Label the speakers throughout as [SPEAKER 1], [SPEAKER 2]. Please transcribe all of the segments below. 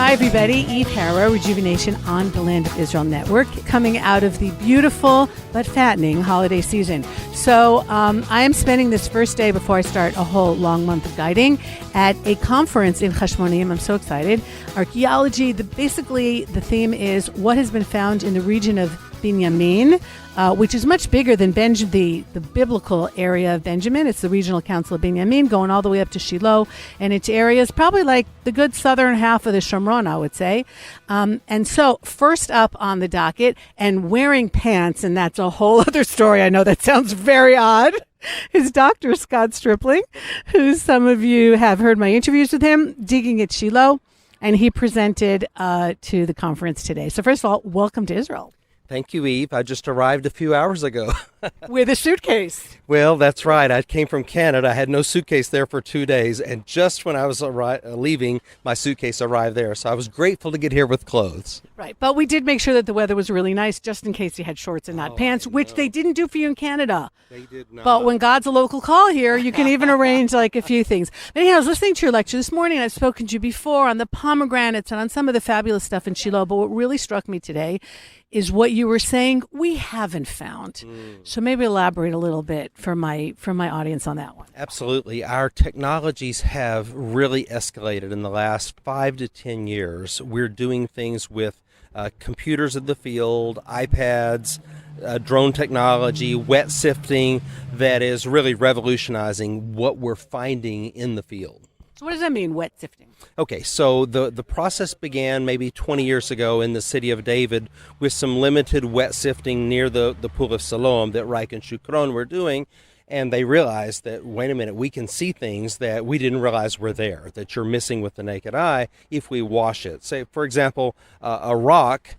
[SPEAKER 1] Hi, everybody. Eve Harow, Rejuvenation on the Land of Israel Network, coming out of the beautiful but fattening holiday season. So I am spending this first day before I start a whole long month of guiding at a conference in Hashmonaim. I'm so excited. Archaeology, basically the theme is what has been found in the region of Binyamin, which is much bigger than the biblical area of Benjamin. It's the regional council of Binyamin, going all the way up to Shilo, and its areas probably like the good southern half of the Shomron, I would say. And so first up on the docket, and wearing pants, and that's a whole other story. I know that sounds very odd, is Dr. Scott Stripling, who some of you have heard my interviews with him, digging at Shilo, and he presented to the conference today. So first of all, welcome to Israel.
[SPEAKER 2] Thank you, Eve. I just arrived a few hours ago.
[SPEAKER 1] With a suitcase.
[SPEAKER 2] Well, that's right. I came from Canada. I had no suitcase there for 2 days. And just when I was leaving, my suitcase arrived there. So I was grateful to get here with clothes.
[SPEAKER 1] Right. But we did make sure that the weather was really nice, just in case you had shorts and not pants, which they didn't do for you in Canada.
[SPEAKER 2] They did not.
[SPEAKER 1] But when God's a local call here, you can even arrange like a few things. But anyhow, I was listening to your lecture this morning. I've spoken to you before on the pomegranates and on some of the fabulous stuff in Shilo. But what really struck me today is what you were saying we haven't found. So maybe elaborate a little bit for my audience on that one.
[SPEAKER 2] Absolutely. Our technologies have really escalated in the last 5 to 10 years. We're doing things with computers in the field, iPads, drone technology, wet sifting that is really revolutionizing what we're finding in the field.
[SPEAKER 1] So what does that mean, wet sifting?
[SPEAKER 2] Okay, so the process began maybe 20 years ago in the city of David with some limited wet sifting near the Pool of Siloam that Reich and Shukron were doing, and they realized that, wait a minute, we can see things that we didn't realize were there, that you're missing with the naked eye if we wash it. Say, for example, a rock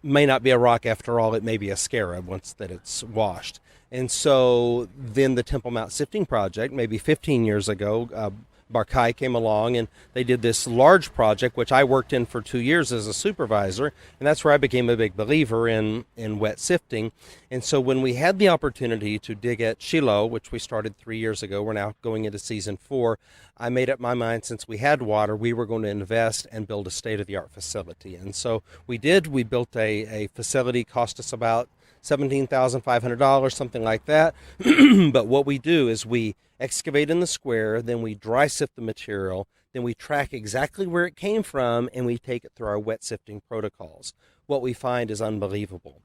[SPEAKER 2] may not be a rock after all, it may be a scarab once that it's washed. And so then the Temple Mount Sifting Project, maybe 15 years ago, Barkai came along and they did this large project, which I worked in for 2 years as a supervisor, and that's where I became a big believer in wet sifting. And so when we had the opportunity to dig at Shilo, which we started 3 years ago, we're now going into season 4, I made up my mind since we had water, we were going to invest and build a state-of-the-art facility. And so we did. We built a facility, cost us about $17,500, something like that. But what we do is we excavate in the square, then we dry sift the material, then we track exactly where it came from, and we take it through our wet sifting protocols. What we find is unbelievable.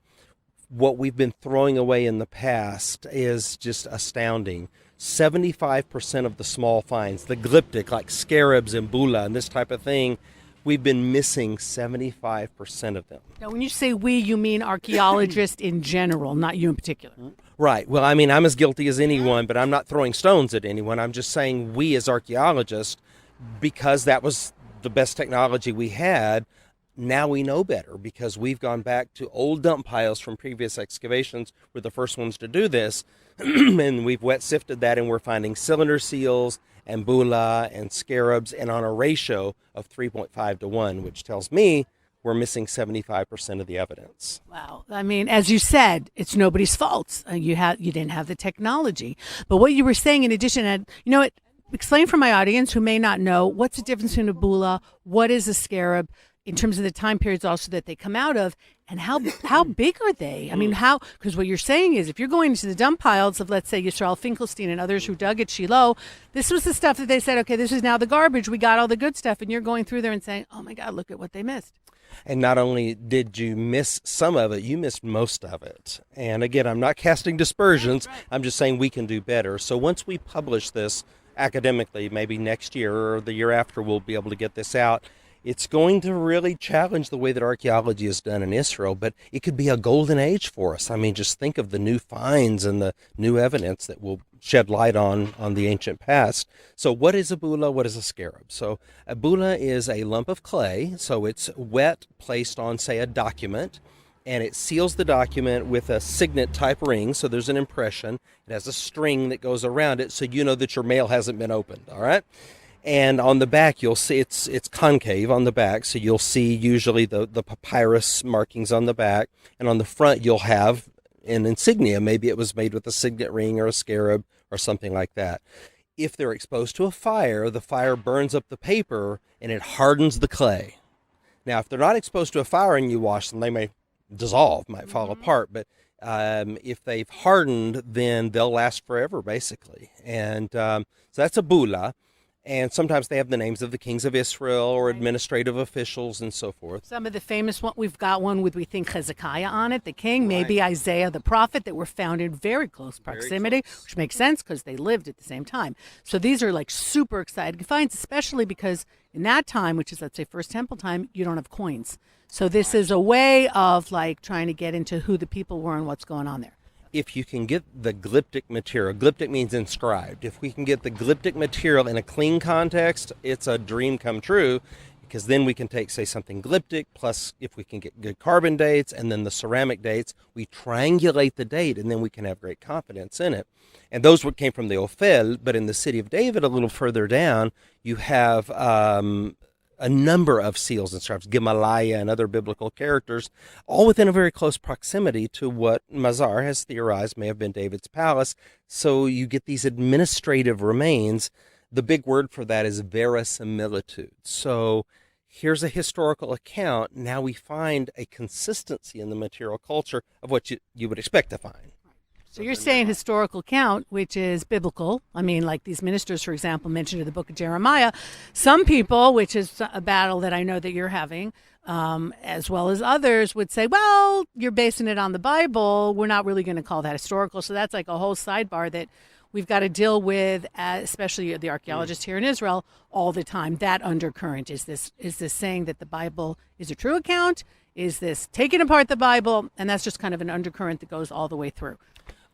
[SPEAKER 2] What we've been throwing away in the past is just astounding. 75% of the small finds, the glyptic, like scarabs and bula and this type of thing, we've been missing 75% of them.
[SPEAKER 1] Now, when you say we, you mean archaeologists in general, not you in particular.
[SPEAKER 2] Right. Well, I mean, I'm as guilty as anyone, but I'm not throwing stones at anyone. I'm just saying we as archaeologists, because that was the best technology we had, now we know better because we've gone back to old dump piles from previous excavations. We're the first ones to do this, and we've wet sifted that, and we're finding cylinder seals and bula and scarabs, and on a ratio of 3.5 to 1, which tells me we're missing 75% of the evidence.
[SPEAKER 1] Wow. I mean, as you said, it's nobody's fault. You didn't have the technology. But what you were saying in addition, and explain for my audience who may not know, what's the difference between a bula, what is a scarab, in terms of the time periods also that they come out of, and how big are they? I mean, because what you're saying is if you're going into the dump piles of, let's say, Yisrael Finkelstein and others who dug at Shilo, this was the stuff that they said, okay, this is now the garbage. We got all the good stuff. And you're going through there and saying, oh, my God, look at what they missed.
[SPEAKER 2] And not only did you miss some of it, you missed most of it. And again, I'm not casting dispersions. Right. I'm just saying we can do better. So once we publish this academically, maybe next year or the year after, we'll be able to get this out. It's going to really challenge the way that archaeology is done in Israel, but it could be a golden age for us. I mean, just think of the new finds and the new evidence that will shed light on the ancient past. So what is a bula? What is a scarab? So a bula is a lump of clay. So it's wet, placed on, say, a document, and it seals the document with a signet type ring. So there's an impression. It has a string that goes around it so you know that your mail hasn't been opened, all right? And on the back, you'll see it's concave on the back, so you'll see usually the papyrus markings on the back. And on the front, you'll have an insignia. Maybe it was made with a signet ring or a scarab or something like that. If they're exposed to a fire, the fire burns up the paper and it hardens the clay. Now, if they're not exposed to a fire and you wash them, they may dissolve, might fall apart. But if they've hardened, then they'll last forever, basically. And so that's a bula. And sometimes they have the names of the kings of Israel or administrative officials and so forth.
[SPEAKER 1] Some of the famous one, we've got one with, we think, Hezekiah on it, the king, maybe Isaiah the prophet, that were found in very close proximity, which makes sense because they lived at the same time. So these are like super exciting finds, especially because in that time, which is, let's say, First Temple time, you don't have coins. So this is a way of like trying to get into who the people were and what's going on there.
[SPEAKER 2] If you can get the glyptic material, glyptic means inscribed. If we can get the glyptic material in a clean context, it's a dream come true, because then we can take, say, something glyptic, plus if we can get good carbon dates and then the ceramic dates, we triangulate the date, and then we can have great confidence in it. And those came from the Ophel, but in the city of David, a little further down, you have a number of seals and scribes, Gemaliah and other biblical characters, all within a very close proximity to what Mazar has theorized may have been David's palace. So you get these administrative remains. The big word for that is verisimilitude. So here's a historical account. Now we find a consistency in the material culture of what you would expect to find.
[SPEAKER 1] So you're saying historical account, which is biblical. I mean, like these ministers, for example, mentioned in the book of Jeremiah. Some people, which is a battle that I know that you're having, as well as others, would say, well, you're basing it on the Bible. We're not really going to call that historical. So that's like a whole sidebar that we've got to deal with, especially the archaeologists here in Israel, all the time. That undercurrent is this saying that the Bible is a true account? Is this taking apart the Bible? And that's just kind of an undercurrent that goes all the way through.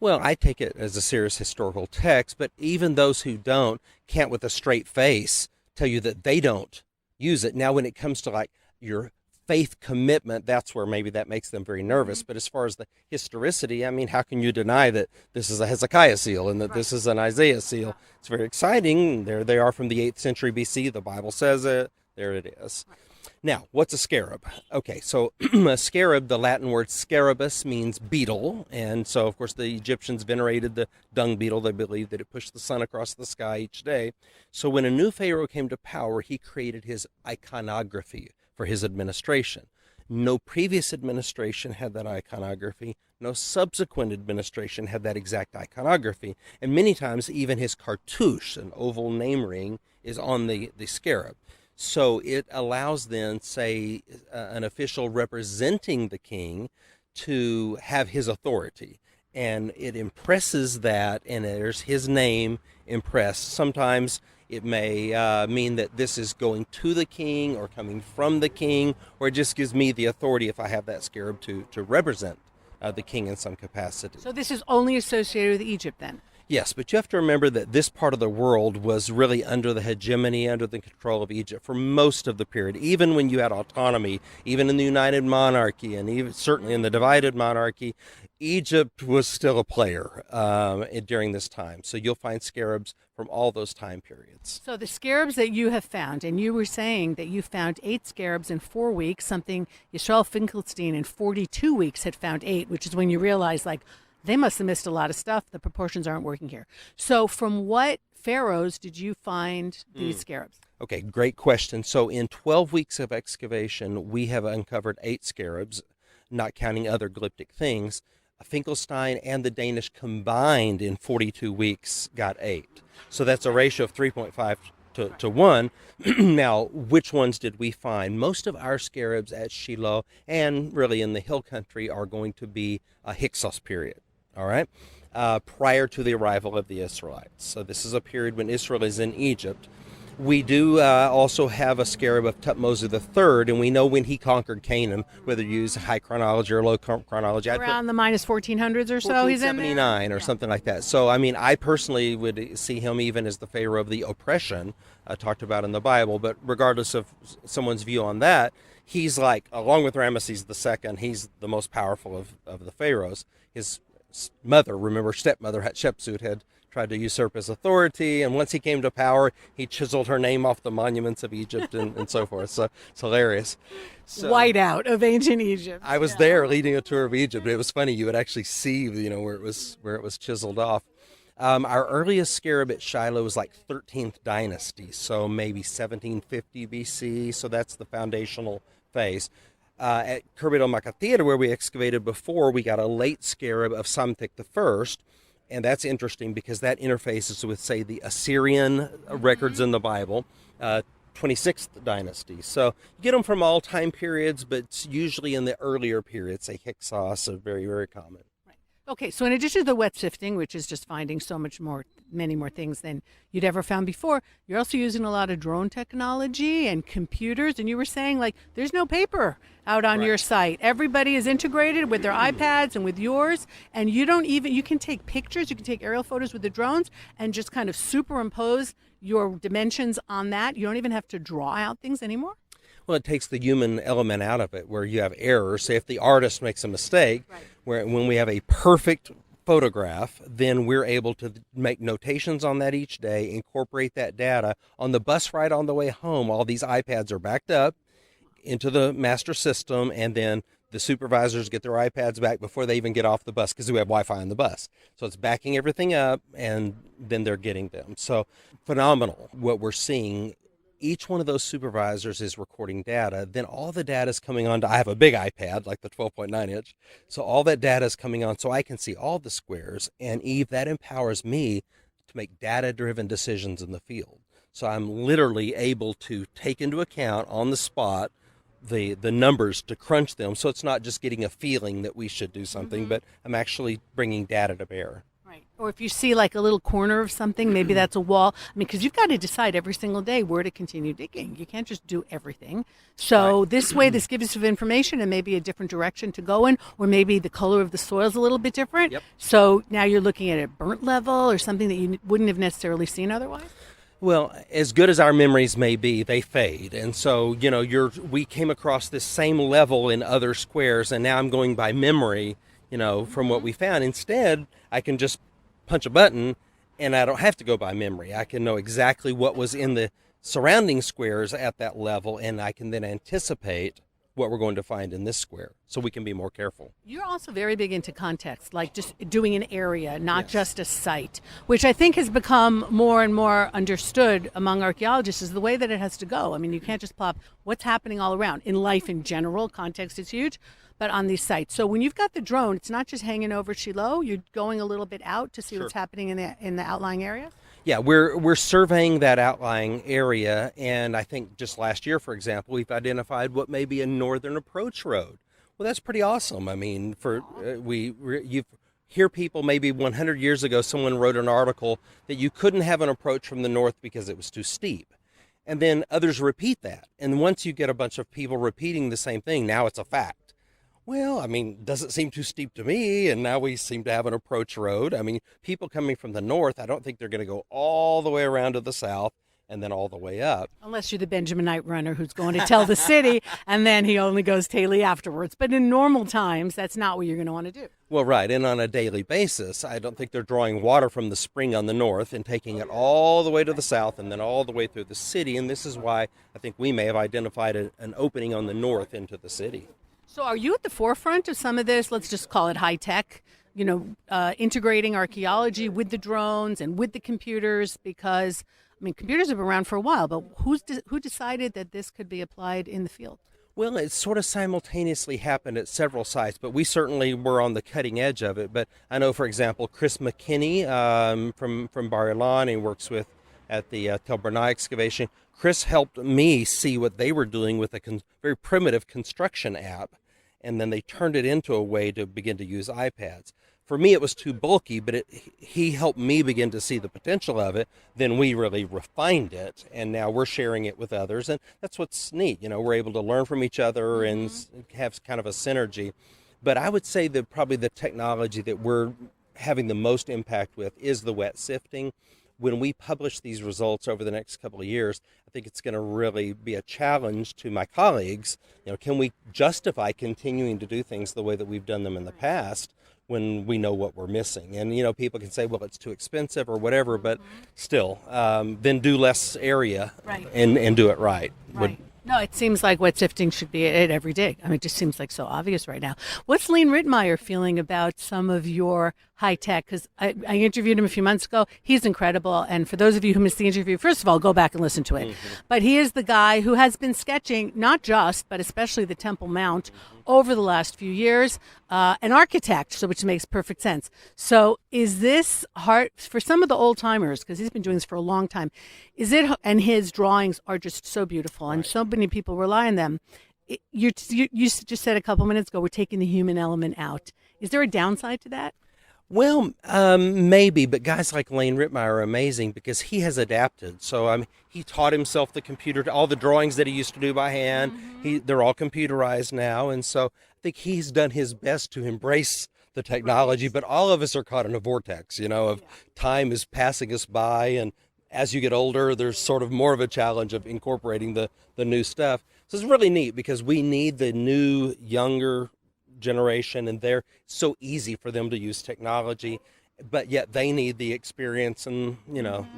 [SPEAKER 2] Well, I take it as a serious historical text, but even those who don't can't with a straight face tell you that they don't use it. Now, when it comes to like your faith commitment, that's where maybe that makes them very nervous. But as far as the historicity, I mean, how can you deny that this is a Hezekiah seal and that this is an Isaiah seal? It's very exciting. There they are from the 8th century BC. The Bible says it. There it is. Now, what's a scarab? Okay, so a scarab, the Latin word scarabus means beetle. And so, of course, the Egyptians venerated the dung beetle. They believed that it pushed the sun across the sky each day. So when a new pharaoh came to power, he created his iconography for his administration. No previous administration had that iconography. No subsequent administration had that exact iconography. And many times, even his cartouche, an oval name ring, is on the scarab. So it allows then, say, an official representing the king to have his authority. And it impresses that, and there's his name impressed. Sometimes it may mean that this is going to the king or coming from the king, or it just gives me the authority if I have that scarab to represent the king in some capacity.
[SPEAKER 1] So this is only associated with Egypt then?
[SPEAKER 2] Yes, but you have to remember that this part of the world was really under the hegemony, under the control of Egypt for most of the period. Even when you had autonomy, even in the United Monarchy, and even certainly in the divided monarchy, Egypt was still a player during this time. So you'll find scarabs from all those time periods.
[SPEAKER 1] So the scarabs that you have found, and you were saying that you found 8 scarabs in 4 weeks, something Yisrael Finkelstein in 42 weeks had found 8, which is when you realize, like, they must have missed a lot of stuff. The proportions aren't working here. So from what pharaohs did you find these scarabs?
[SPEAKER 2] Okay, great question. So in 12 weeks of excavation, we have uncovered 8 scarabs, not counting other glyptic things. Finkelstein and the Danish combined in 42 weeks got 8. So that's a ratio of 3.5 to 1. Now, which ones did we find? Most of our scarabs at Shilo and really in the hill country are going to be a Hyksos period. All right, prior to the arrival of the Israelites. So this is a period when Israel is in Egypt. We do also have a scarab of Thutmose III, and we know when he conquered Canaan, whether you use high chronology or low chronology.
[SPEAKER 1] Around the minus 1400s or so, he's in there?
[SPEAKER 2] 1479 or something like that. So, I mean, I personally would see him even as the pharaoh of the oppression talked about in the Bible, but regardless of someone's view on that, he's like, along with Ramesses II, he's the most powerful of the pharaohs. His mother, remember, stepmother Hatshepsut had tried to usurp his authority, and once he came to power, he chiseled her name off the monuments of Egypt and so forth. So it's hilarious. So,
[SPEAKER 1] whiteout of ancient Egypt.
[SPEAKER 2] I was there leading a tour of Egypt. It was funny. You would actually see, where it was chiseled off. Our earliest scarab at Shilo was like 13th dynasty, so maybe 1750 BC. So that's the foundational interface. At Kerbido Makatira, where we excavated before, we got a late scarab of Psamtik I, and that's interesting because that interfaces with, say, the Assyrian records in the Bible, 26th dynasty. So you get them from all time periods, but it's usually in the earlier periods, say Hyksos, are very, very common.
[SPEAKER 1] Okay, so in addition to the wet sifting, which is just finding many more things than you'd ever found before, you're also using a lot of drone technology and computers. And you were saying, like, there's no paper out on your site. Everybody is integrated with their iPads and with yours. And you can take pictures, you can take aerial photos with the drones and just kind of superimpose your dimensions on that. You don't even have to draw out things anymore.
[SPEAKER 2] Well, it takes the human element out of it, where you have errors. Say if the artist makes a mistake, when we have a perfect photograph, then we're able to make notations on that each day, incorporate that data. On the bus ride on the way home, all these iPads are backed up into the master system, and then the supervisors get their iPads back before they even get off the bus because we have Wi-Fi on the bus. So it's backing everything up, and then they're getting them. So phenomenal what we're seeing. Each one of those supervisors is recording data. Then all the data is coming on. I have a big iPad, like the 12.9 inch. So all that data is coming on so I can see all the squares. And Eve, that empowers me to make data-driven decisions in the field. So I'm literally able to take into account on the spot the numbers to crunch them. So it's not just getting a feeling that we should do something, but I'm actually bringing data to bear.
[SPEAKER 1] Right. Or if you see like a little corner of something, maybe that's a wall. I mean, because you've got to decide every single day where to continue digging. You can't just do everything. So this way, this gives you information and maybe a different direction to go in, or maybe the color of the soil is a little bit different. Yep. So now you're looking at a burnt level or something that you wouldn't have necessarily seen otherwise.
[SPEAKER 2] Well, as good as our memories may be, they fade. And so, we came across this same level in other squares, and now I'm going by memory, from what we found. Instead, I can just punch a button and I don't have to go by memory. I can know exactly what was in the surrounding squares at that level, and I can then anticipate what we're going to find in this square, so we can be more careful.
[SPEAKER 1] You're also very big into context, like just doing an area, not just a site, which I think has become more and more understood among archaeologists is the way that it has to go. I mean, you can't just plop what's happening all around. In life in general, context is huge, but on these sites. So when you've got the drone, it's not just hanging over Shilo, you're going a little bit out to see what's happening in the outlying area?
[SPEAKER 2] Yeah, we're surveying that outlying area, and I think just last year, for example, we've identified what may be a northern approach road. Well, that's pretty awesome. I mean, you hear people maybe 100 years ago, someone wrote an article that you couldn't have an approach from the north because it was too steep. And then others repeat that. And once you get a bunch of people repeating the same thing, now it's a fact. Well, I mean, doesn't seem too steep to me, and now we seem to have an approach road. I mean, people coming from the north, I don't think they're going to go all the way around to the south and then all the way up.
[SPEAKER 1] Unless you're the Benjaminite runner who's going to tell the city, and then he only goes Taily afterwards. But in normal times, that's not what you're going to want to do.
[SPEAKER 2] Well, right, and on a daily basis, I don't think they're drawing water from the spring on the north and taking it all the way to the south and then all the way through the city, and this is why I think we may have identified an opening on the north into the city.
[SPEAKER 1] So are you at the forefront of some of this, let's just call it high tech, integrating archaeology with the drones and with the computers? Because, I mean, computers have been around for a while, but who decided that this could be applied in the field?
[SPEAKER 2] Well, it sort of simultaneously happened at several sites, but we certainly were on the cutting edge of it. But I know, for example, Chris McKinney from Bar Ilan, he works at the Tel Bernai excavation. Chris helped me see what they were doing with a very primitive construction app, and then they turned it into a way to begin to use iPads. For me, it was too bulky, but he helped me begin to see the potential of it. Then we really refined it, and now we're sharing it with others, and that's what's neat. We're able to learn from each other and have kind of a synergy. But I would say that probably the technology that we're having the most impact with is the wet sifting. When we publish these results over the next couple of years, I think it's going to really be a challenge to my colleagues. Can we justify continuing to do things the way that we've done them in the past when we know what we're missing? And, people can say, well, it's too expensive or whatever, but still, then do less area and do it right.
[SPEAKER 1] No, it seems like wet sifting should be at every dig. I mean, it just seems like so obvious right now. What's Lene Rittmeyer feeling about some of your high tech, because I interviewed him a few months ago. He's incredible. And for those of you who missed the interview, first of all, go back and listen to it. But he is the guy who has been sketching not just, but especially the Temple Mount over the last few years, an architect, so which makes perfect sense. So is this hard for some of the old timers, because he's been doing this for a long time, and his drawings are just so beautiful, and so many people rely on them. You just said a couple minutes ago, we're taking the human element out. Is there a downside to that?
[SPEAKER 2] Well, maybe, but guys like Lane Rittmeyer are amazing because he has adapted. So he taught himself the computer, all the drawings that he used to do by hand. They're all computerized now, and so I think he's done his best to embrace the technology. But all of us are caught in a vortex, of time is passing us by, and as you get older, there's sort of more of a challenge of incorporating the new stuff. So it's really neat because we need the new, younger generation, and they're so easy for them to use technology, but yet they need the experience and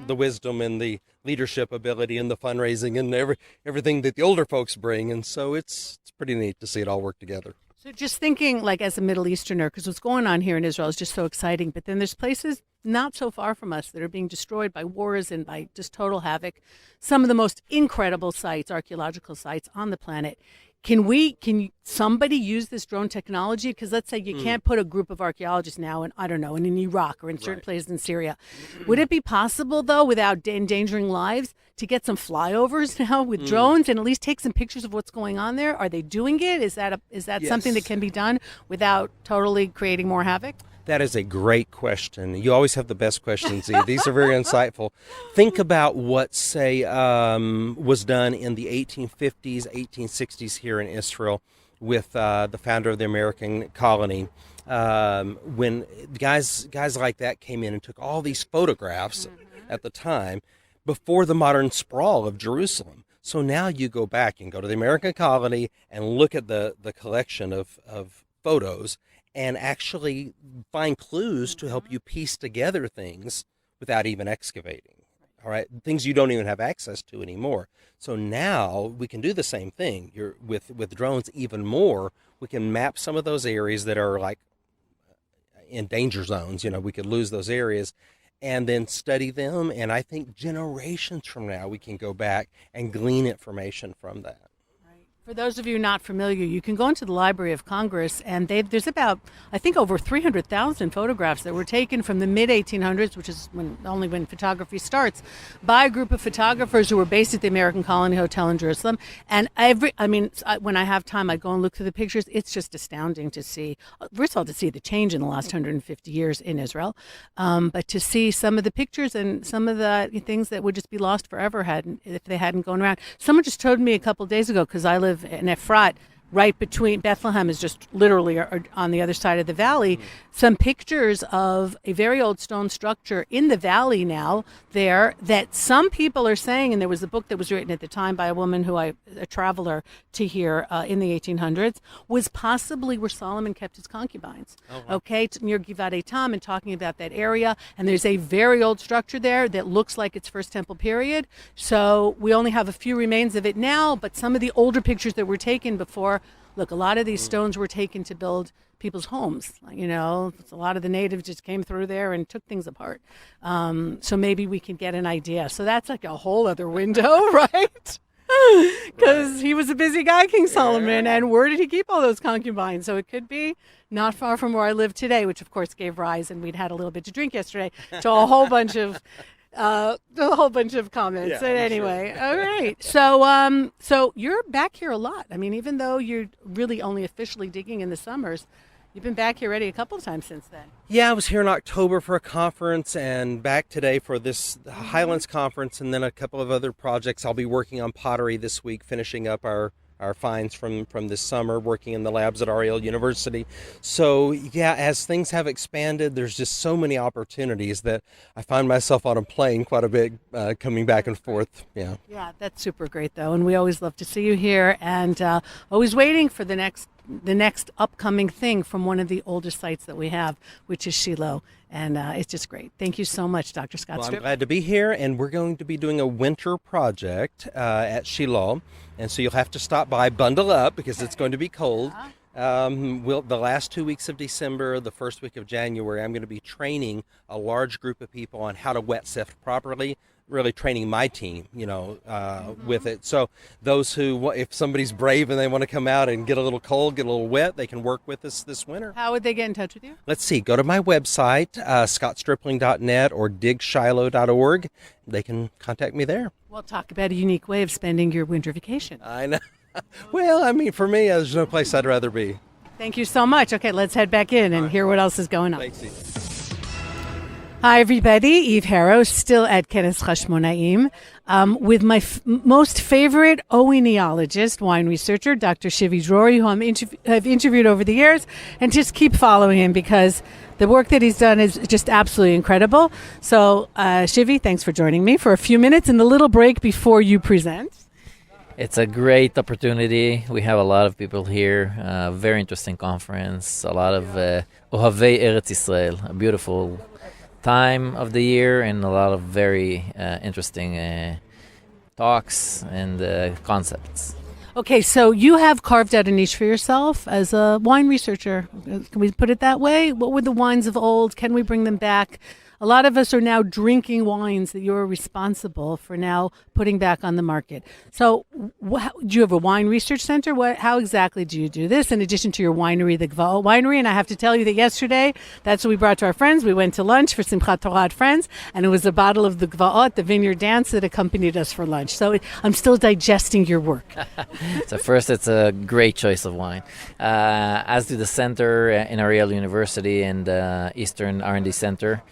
[SPEAKER 2] the wisdom and the leadership ability and the fundraising and everything that the older folks bring. And so it's pretty neat to see it all work together.
[SPEAKER 1] So just thinking, like, as a Middle Easterner, because what's going on here in Israel is just so exciting, but then there's places not so far from us that are being destroyed by wars and by just total havoc. Some of the most incredible sites, archaeological sites on the planet. Can somebody use this drone technology? Because let's say you can't put a group of archaeologists now in, I don't know, in Iraq or in certain places in Syria. Would it be possible, though, without endangering lives, to get some flyovers now with drones and at least take some pictures of what's going on there? Are they doing it? Is that something that can be done without totally creating more havoc?
[SPEAKER 2] That is a great question. You always have the best questions, E. These are very insightful. Think about what, say, was done in the 1850s, 1860s here in Israel with the founder of the American colony. When guys like that came in and took all these photographs at the time before the modern sprawl of Jerusalem. So now you go back and go to the American colony and look at the collection of photos and actually find clues to help you piece together things without even excavating. All right, things you don't even have access to anymore. So now we can do the same thing. With drones even more. We can map some of those areas that are like in danger zones. We could lose those areas, and then study them. And I think generations from now we can go back and glean information from that.
[SPEAKER 1] For those of you not familiar, you can go into the Library of Congress, and there's about, I think, over 300,000 photographs that were taken from the mid-1800s, which is only when photography starts, by a group of photographers who were based at the American Colony Hotel in Jerusalem. And when I have time, I go and look through the pictures. It's just astounding to see, first of all, to see the change in the last 150 years in Israel, but to see some of the pictures and some of the things that would just be lost forever if they hadn't gone around. Someone just told me a couple of days ago, because I live in Efrat, right between Bethlehem is just literally on the other side of the valley, some pictures of a very old stone structure in the valley now there that some people are saying, and there was a book that was written at the time by a woman a traveler to here in the 1800s, was possibly where Solomon kept his concubines. Okay, near Givat Eitam, and talking about that area. And there's a very old structure there that looks like it's First Temple period. So we only have a few remains of it now, but some of the older pictures that were taken before, look, a lot of these stones were taken to build people's homes. A lot of the natives just came through there and took things apart. So maybe we can get an idea. So that's like a whole other window, right? Because he was a busy guy, King Solomon, and where did he keep all those concubines? So it could be not far from where I live today, which of course gave rise, and we'd had a little bit to drink yesterday, to a whole bunch of comments.
[SPEAKER 2] Yeah,
[SPEAKER 1] anyway,
[SPEAKER 2] sure.
[SPEAKER 1] All right. So you're back here a lot. I mean, even though you're really only officially digging in the summers, you've been back here already a couple of times since then.
[SPEAKER 2] Yeah, I was here in October for a conference and back today for this Highlands conference, and then a couple of other projects. I'll be working on pottery this week, finishing up our finds from this summer, working in the labs at Ariel University. So yeah, as things have expanded, there's just so many opportunities that I find myself on a plane quite a bit, coming back and forth. Yeah,
[SPEAKER 1] that's super great though, and we always love to see you here, and always waiting for the next upcoming thing from one of the oldest sites that we have, which is Shilo. And it's just great. Thank you so much, Dr. Scott
[SPEAKER 2] Well,
[SPEAKER 1] Strip.
[SPEAKER 2] I'm glad to be here, and we're going to be doing a winter project at Shilo. And so you'll have to stop by, bundle up, because it's going to be cold. The last 2 weeks of December, the first week of January, I'm going to be training a large group of people on how to wet sift properly, really training my team, with it. So those who, if somebody's brave and they want to come out and get a little cold, get a little wet, they can work with us this winter.
[SPEAKER 1] How would they get in touch with you?
[SPEAKER 2] Let's see. Go to my website, scottstripling.net or digshilo.org. They can contact me there.
[SPEAKER 1] We'll talk about a unique way of spending your winter vacation.
[SPEAKER 2] I know. Well, I mean, for me, there's no place I'd rather be.
[SPEAKER 1] Thank you so much. Okay, let's head back in and hear what else is going on.
[SPEAKER 2] Thanks, Eve.
[SPEAKER 1] Hi, everybody. Eve Harow, still at Kenes Chashmonaim, with my most favorite oenologist, wine researcher, Dr. Shivi Drori, who I've interviewed over the years, and just keep following him because the work that he's done is just absolutely incredible. So, Shivi, thanks for joining me for a few minutes in the little break before you present.
[SPEAKER 3] It's a great opportunity. We have a lot of people here. Very interesting conference. A lot of Ohavei Eretz Yisrael. A beautiful time of the year and a lot of very interesting talks and concepts.
[SPEAKER 1] Okay, so you have carved out a niche for yourself as a wine researcher. Can we put it that way? What were the wines of old? Can we bring them back? A lot of us are now drinking wines that you're responsible for now putting back on the market. So do you have a wine research center? How exactly do you do this in addition to your winery, the Gvaot Winery? And I have to tell you that yesterday, that's what we brought to our friends. We went to lunch for Simchat Torah at Friends, and it was a bottle of the Gvaot, the vineyard dance, that accompanied us for lunch. So I'm still digesting your work.
[SPEAKER 3] So first, it's a great choice of wine. As to the center in Ariel University and Eastern R&D Center,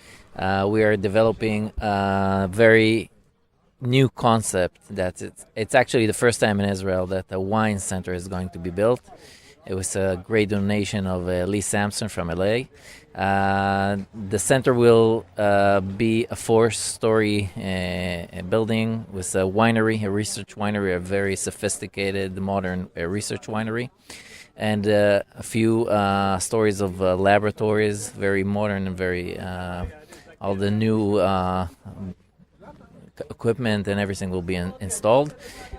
[SPEAKER 3] we are developing a very new concept that it's actually the first time in Israel that a wine center is going to be built. It was a great donation of Lee Sampson from LA. The center will be a 4-story building with a winery, a research winery, a very sophisticated, modern research winery, and a few stories of laboratories, very modern and very... all the new equipment and everything will be installed.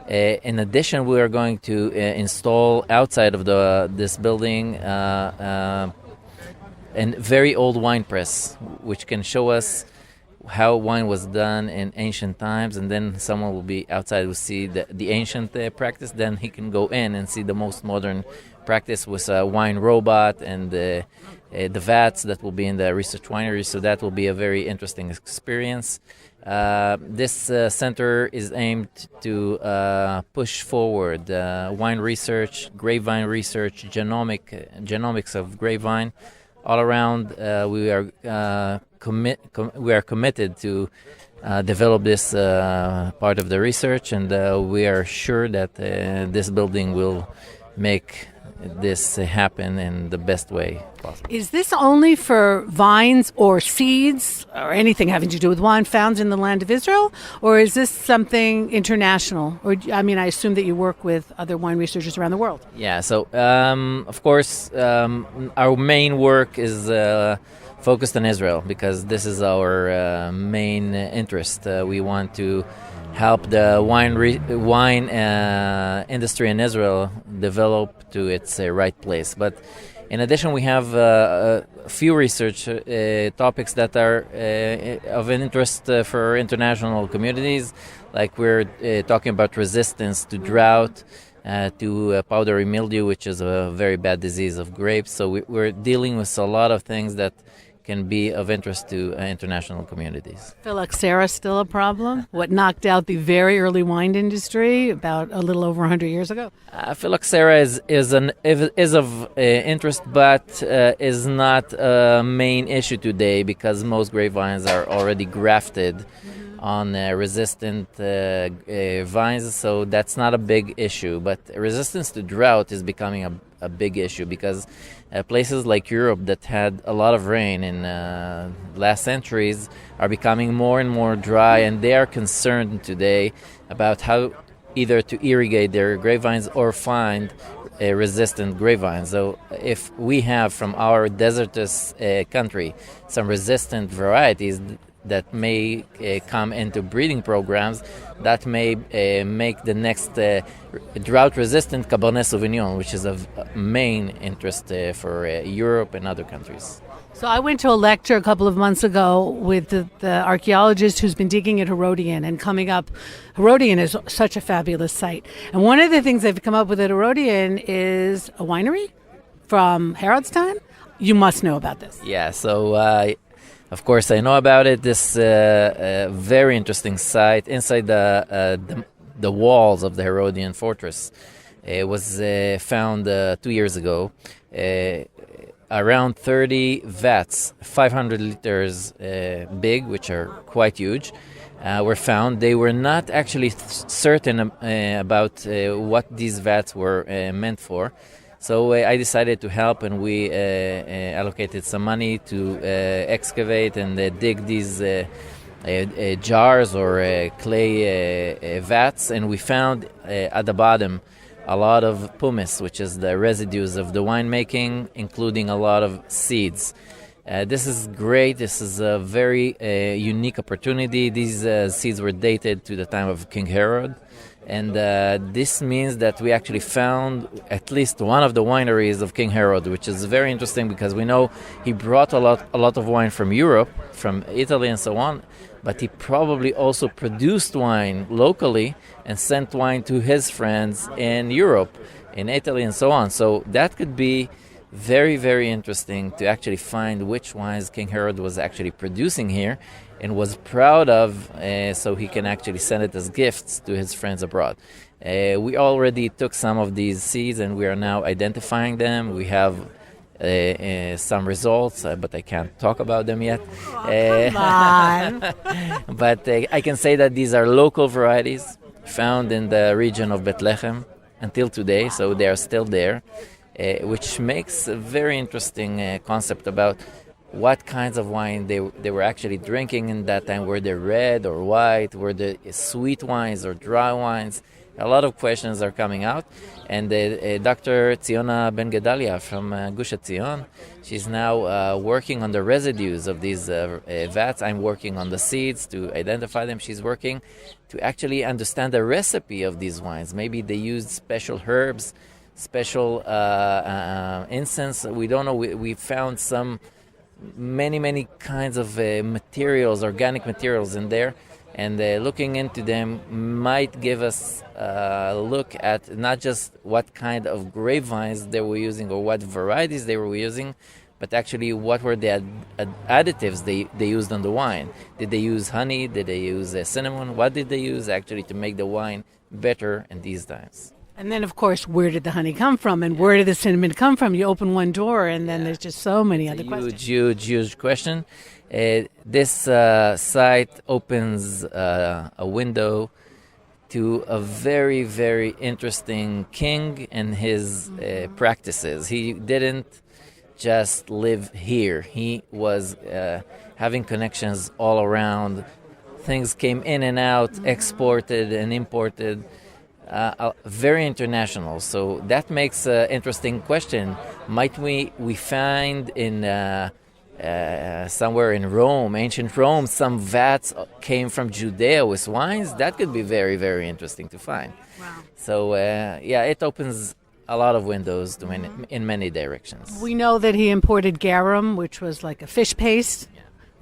[SPEAKER 3] In addition, we are going to install outside of this building a very old wine press, which can show us how wine was done in ancient times, and then someone will be outside will see the ancient practice. Then he can go in and see the most modern practice with a wine robot and the vats that will be in the research winery. So that will be a very interesting experience. This center is aimed to push forward wine research, grapevine research, genomics of grapevine. All around, we are committed to develop this part of the research, and we are sure that this building will make this happen in the best way possible.
[SPEAKER 1] Is this only for vines or seeds or anything having to do with wine found in the land of Israel, or is this something international? Or I assume that you work with other wine researchers around the world.
[SPEAKER 3] Yeah, so of course our main work is focused on Israel because this is our main interest. We want to help the wine industry in Israel develop to its right place. But in addition, we have a few research topics that are of an interest for international communities, like we're talking about resistance to drought, to powdery mildew, which is a very bad disease of grapes. So we're dealing with a lot of things that can be of interest to international communities.
[SPEAKER 1] Phylloxera still a problem? What knocked out the very early wine industry about a little over 100 years ago?
[SPEAKER 3] Phylloxera is of interest, but is not a main issue today because most grapevines are already grafted on resistant vines, so that's not a big issue. But resistance to drought is becoming a big issue because places like Europe that had a lot of rain in last centuries are becoming more and more dry, and they are concerned today about how either to irrigate their grapevines or find resistant grapevines. So if we have from our desertous country some resistant varieties, that may come into breeding programs that may make the next drought-resistant Cabernet Sauvignon, which is of main interest for Europe and other countries.
[SPEAKER 1] So I went to a lecture a couple of months ago with the archaeologist who's been digging at Herodian and coming up. Herodian is such a fabulous site. And one of the things they've come up with at Herodian is a winery from Herod's time. You must know about this.
[SPEAKER 3] Yeah, so of course I know about it. This very interesting site inside the walls of the Herodian fortress. It was found 2 years ago. Around 30 vats, 500 liters big, which are quite huge, were found. They were not actually certain about what these vats were meant for. So I decided to help, and we allocated some money to excavate and dig these jars or clay vats, and we found at the bottom a lot of pumice, which is the residues of the winemaking, including a lot of seeds. This is great. This is a very unique opportunity. These seeds were dated to the time of King Herod. And this means that we actually found at least one of the wineries of King Herod, which is very interesting because we know he brought a lot of wine from Europe, from Italy and so on, but he probably also produced wine locally and sent wine to his friends in Europe, in Italy and so on. So that could be very, very interesting to actually find which wines King Herod was actually producing here and was proud of, so he can actually send it as gifts to his friends abroad. We already took some of these seeds and we are now identifying them. We have some results, but I can't talk about them yet.
[SPEAKER 1] Come on.
[SPEAKER 3] But I can say that these are local varieties found in the region of Bethlehem until today, so they are still there, which makes a very interesting concept about what kinds of wine they were actually drinking in that time. Were they red or white? Were they sweet wines or dry wines? A lot of questions are coming out. And Dr. Tziona Ben Gedalia from Gush Etzion, she's now working on the residues of these vats. I'm working on the seeds to identify them. She's working to actually understand the recipe of these wines. Maybe they used special herbs, special incense. We don't know. We found many kinds of materials, organic materials in there, and looking into them might give us a look at not just what kind of grapevines they were using or what varieties they were using, but actually what were the additives they used on the wine. Did they use honey? Did they use cinnamon? What did they use actually to make the wine better in these times?
[SPEAKER 1] And then, of course, where did the honey come from and where did the cinnamon come from? You open one door and then there's just so many other questions.
[SPEAKER 3] Huge question. This site opens a window to a very, very interesting king and his practices. He didn't just live here. He was having connections all around. Things came in and out, exported and imported. Very international, so that makes an interesting question. Might we find in somewhere in Rome, ancient Rome, some vats came from Judea with wines? That could be very, very interesting to find.
[SPEAKER 1] Wow.
[SPEAKER 3] So it opens a lot of windows to in many directions.
[SPEAKER 1] We know that he imported garum, which was like a fish paste.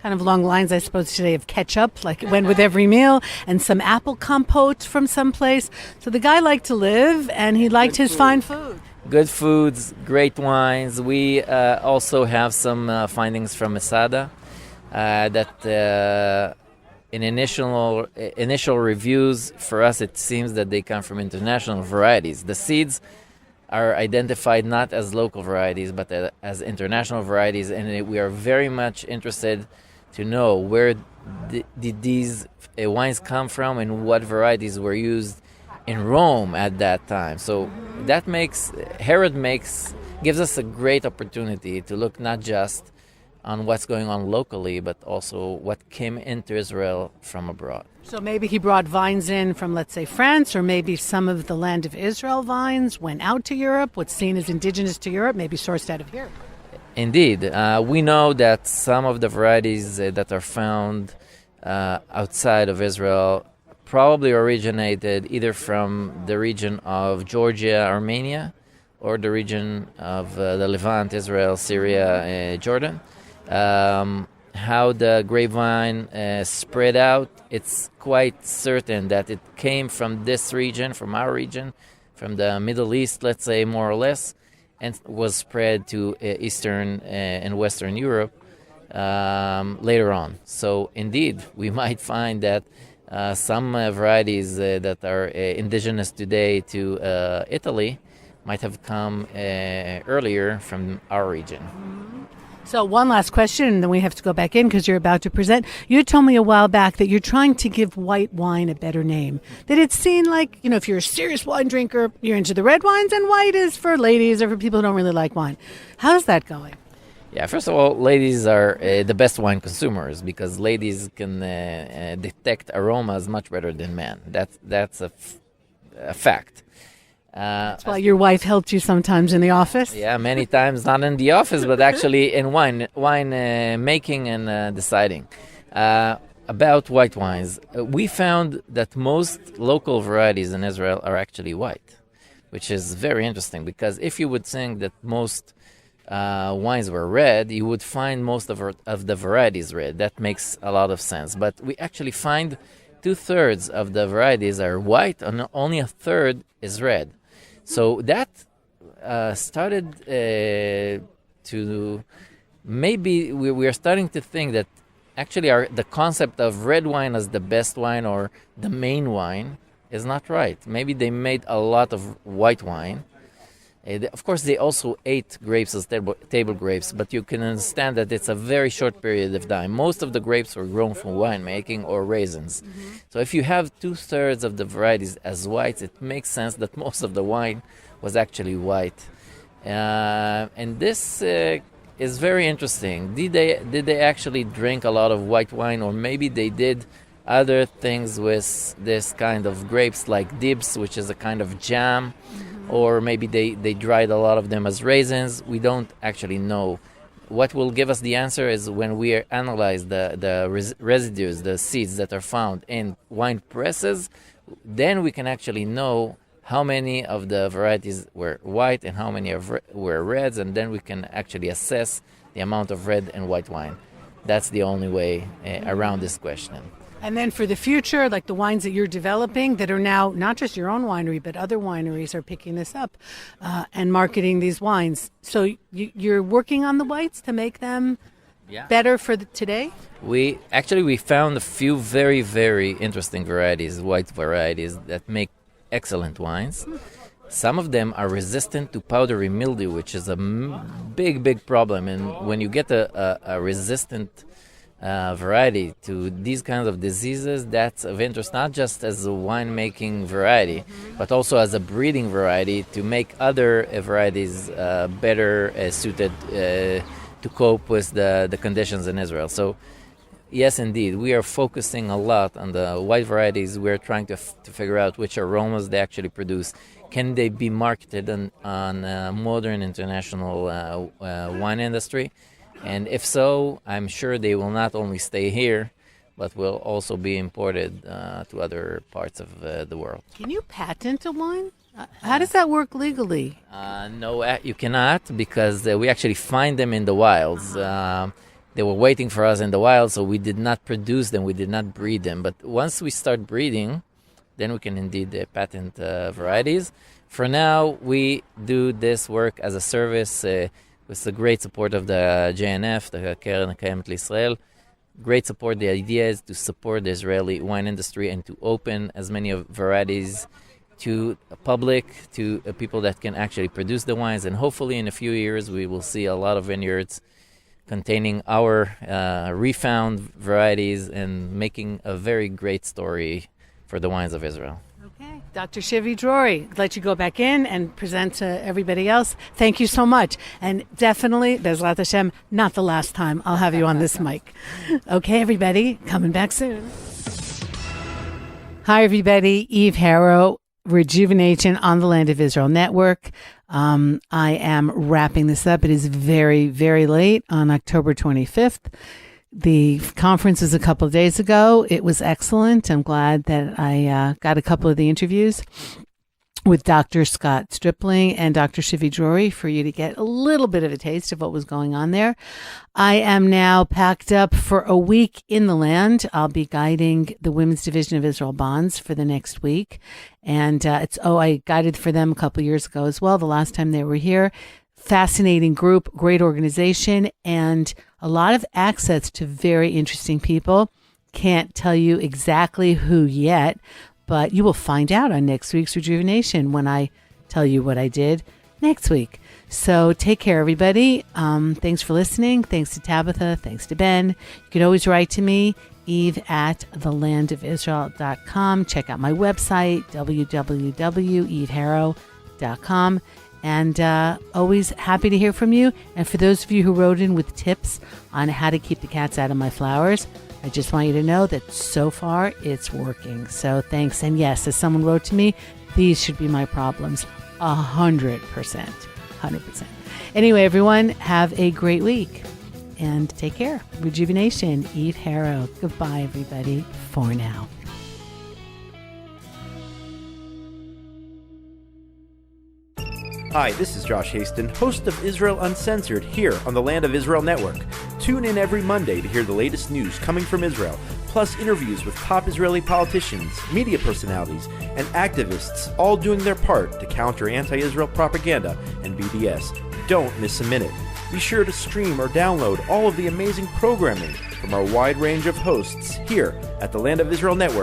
[SPEAKER 1] Kind of along lines, I suppose, today of ketchup, like it went with every meal, and some apple compote from someplace. So the guy liked to live, and he liked his fine food.
[SPEAKER 3] Good foods, great wines. We also have some findings from Masada that in initial reviews, for us, it seems that they come from international varieties. The seeds are identified not as local varieties, but as international varieties, and we are very much interested to know where did these wines come from and what varieties were used in Rome at that time. So that gives us a great opportunity to look not just on what's going on locally, but also what came into Israel from abroad.
[SPEAKER 1] So maybe he brought vines in from, let's say, France, or maybe some of the land of Israel vines went out to Europe, what's seen as indigenous to Europe, maybe sourced out of here.
[SPEAKER 3] Indeed. We know that some of the varieties that are found outside of Israel probably originated either from the region of Georgia, Armenia, or the region of the Levant, Israel, Syria, Jordan. How the grapevine spread out, it's quite certain that it came from this region, from our region, from the Middle East, let's say, more or less, and was spread to Eastern and Western Europe later on. So indeed, we might find that some varieties that are indigenous today to Italy might have come earlier from our region.
[SPEAKER 1] So one last question, and then we have to go back in because you're about to present. You told me a while back that you're trying to give white wine a better name. That it's seen like, if you're a serious wine drinker, you're into the red wines, and white is for ladies or for people who don't really like wine. How's that going?
[SPEAKER 3] Yeah, first of all, ladies are the best wine consumers because ladies can detect aromas much better than men. That's a fact.
[SPEAKER 1] That's why your wife helped you sometimes in the office?
[SPEAKER 3] Yeah, many times, not in the office, but actually in wine making and deciding. About white wines, we found that most local varieties in Israel are actually white, which is very interesting because if you would think that most wines were red, you would find most of the varieties red. That makes a lot of sense. But we actually find 2/3 of the varieties are white and only 1/3 is red. So that started to maybe we are starting to think that actually the concept of red wine as the best wine or the main wine is not right. Maybe they made a lot of white wine. Of course, they also ate grapes as table grapes, but you can understand that it's a very short period of time. Most of the grapes were grown for winemaking or raisins. Mm-hmm. So if you have 2/3 of the varieties as whites, it makes sense that most of the wine was actually white. And this is very interesting. Did they actually drink a lot of white wine, or maybe they did other things with this kind of grapes like dibs, which is a kind of jam, or maybe they dried a lot of them as raisins. We don't actually know. What will give us the answer is when we analyze the residues, the seeds that are found in wine presses, then we can actually know how many of the varieties were white and how many were reds, and then we can actually assess the amount of red and white wine. That's the only way around this question.
[SPEAKER 1] And then for the future, like the wines that you're developing that are now not just your own winery, but other wineries are picking this up and marketing these wines. So you're working on the whites to make them better for today?
[SPEAKER 3] We found a few very, very interesting varieties, white varieties, that make excellent wines. Some of them are resistant to powdery mildew, which is a big, big problem. And when you get a resistant variety to these kinds of diseases, that's of interest not just as a winemaking variety, but also as a breeding variety to make other varieties better suited to cope with the conditions in Israel. So yes, indeed, we are focusing a lot on the white varieties. We're trying to figure out which aromas they actually produce. Can they be marketed on modern international wine industry? And if so, I'm sure they will not only stay here, but will also be imported to other parts of the world.
[SPEAKER 1] Can you patent a wine? How does that work legally?
[SPEAKER 3] No, you cannot, because we actually find them in the wilds. They were waiting for us in the wild, so we did not produce them, we did not breed them. But once we start breeding, then we can indeed patent varieties. For now, we do this work as a service with the great support of the JNF, the Keren HaKayemet L'Israel. Great support. The idea is to support the Israeli wine industry and to open as many of varieties to the public, to people that can actually produce the wines. And hopefully in a few years we will see a lot of vineyards containing our refound varieties and making a very great story for the wines of Israel.
[SPEAKER 1] Okay. Dr. Shivi Drori, let you go back in and present to everybody else. Thank you so much. And definitely, Bezrat Hashem, not the last time I'll have you on this mic. Okay, everybody, coming back soon. Hi, everybody. Eve Harow, Rejuvenation on the Land of Israel Network. I am wrapping this up. It is very, very late on October 25th. The conference was a couple of days ago. It was excellent. I'm glad that I got a couple of the interviews with Dr. Scott Stripling and Dr. Shivi Drori for you to get a little bit of a taste of what was going on there. I am now packed up for a week in the land. I'll be guiding the Women's Division of Israel Bonds for the next week. And I guided for them a couple of years ago as well, the last time they were here. Fascinating group, great organization, and a lot of access to very interesting people. Can't tell you exactly who yet, but you will find out on next week's Rejuvenation when I tell you what I did next week. So take care, everybody. Thanks for listening. Thanks to Tabitha. Thanks to Ben. You can always write to me, eve@thelandofisrael.com. Check out my website, www.eveharow.com. And always happy to hear from you. And for those of you who wrote in with tips on how to keep the cats out of my flowers, I just want you to know that so far it's working. So thanks. And yes, as someone wrote to me, these should be my problems. 100%. 100%. Anyway, everyone, have a great week and take care. Rejuvenation, Eve Harow. Goodbye, everybody, for now.
[SPEAKER 4] Hi, this is Josh Haston, host of Israel Uncensored here on the Land of Israel Network. Tune in every Monday to hear the latest news coming from Israel, plus interviews with top Israeli politicians, media personalities, and activists, all doing their part to counter anti-Israel propaganda and BDS. Don't miss a minute. Be sure to stream or download all of the amazing programming from our wide range of hosts here at the Land of Israel Network